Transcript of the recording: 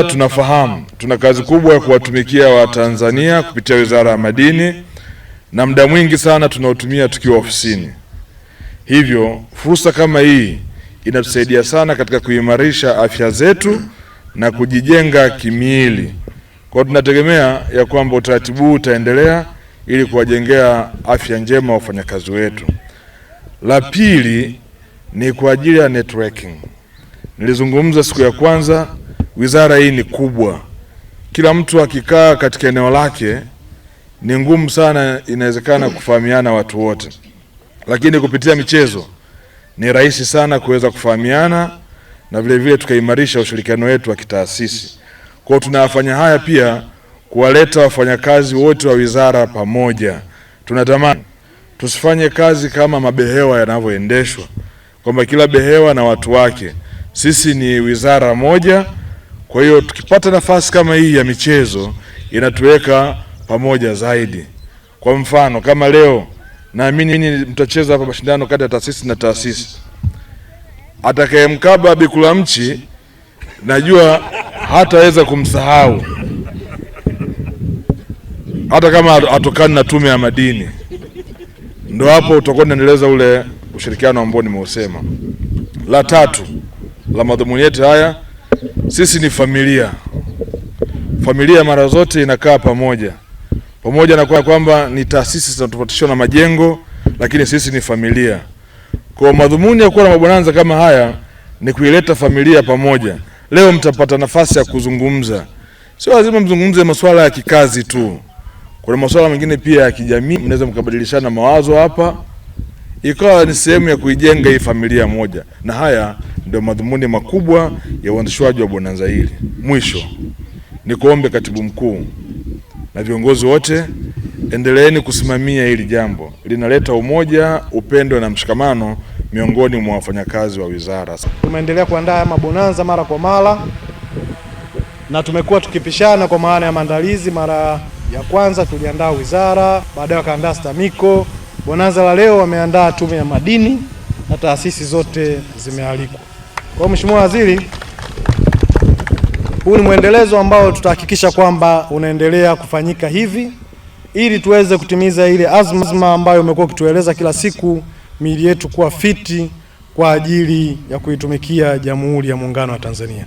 Tunafahamu tuna kazi kubwa ya kuwatumikia Watanzania kupitia Wizara ya Madini na muda mwingi sana tunaotumia tukiwa ofisini. Hivyo fursa kama hii inatusaidia sana katika kuimarisha afya zetu na kujijenga kimiili. Kwa tunategemea ya kwamba utaratibu huu utaendelea ili kuwajengea afya njema wafanyakazi wetu. La pili ni kwa ajili ya networking. Nilizungumza siku ya kwanza, wizara hii ni kubwa. Kila mtu akikaa katika eneo lake ni ngumu sana, inawezekana kufahamiana watu wote. Lakini kupitia michezo ni rahisi sana kuweza kufahamiana na vile vile tukaimarisha ushirikiano wetu wa kitaasisi. Kwa hiyo tunafanya haya pia kuwaleta wafanyakazi wote wa wizara pamoja. Tunatamani tusifanye kazi kama mabehewa yanavyoendeshwa, kwamba kila behewa na watu wake. Sisi ni wizara moja. Kwa hiyo tukipata nafasi kama hii ya michezo inatuweka pamoja zaidi. Kwa mfano kama leo naamini mtacheza hapa mashindano kati ya taasisi na taasisi. Atakayemkaba Bikula Mchi najua hataweza kumsahau, hata kama atokani na Tume ya Madini. Ndio hapo utakuwa unaendeleza ule ushirikiano ambao nimeusema. La tatu la madhumuni yetu haya, sisi ni familia. Familia mara zote inakaa pamoja na kwamba ni taasisi zinatofautishwa na majengo, lakini sisi ni familia. Kwa madhumuni ya kuwa na mabonanza kama haya ni kuileta familia pamoja. Leo mtapata nafasi ya kuzungumza. Sio lazima mzungumze masuala ya kikazi tu. Kuna masuala mengine pia ya kijamii, mnaweza mkabadilishana mawazo hapa. Ikawa ni sehemu ya kuijenga hii familia moja. Na haya ndio madhumuni makubwa ya uanzishwaji wa bonanza hili. Mwisho ni kuombe Katibu Mkuu na viongozi wote, endeleeni kusimamia hili jambo. Linaleta umoja, upendo na mshikamano miongoni mwa wafanyakazi wa wizara. Tumeendelea kuandaa mabonanza mara kwa mara na tumekuwa tukipishana kwa maana ya maandalizi. Mara ya kwanza tuliandaa wizara, baadaye wakaandaa STAMICO. Bonanza la leo wameandaa Tume ya Madini na taasisi zote zimealikwa. Kwa Mheshimiwa Waziri, huu ni mwendelezo ambao tutahakikisha kwamba unaendelea kufanyika hivi ili tuweze kutimiza ile azma ambayo umekuwa ukitueleza kila siku, miili yetu kuwa fiti kwa ajili ya kuitumikia Jamhuri ya Muungano wa Tanzania.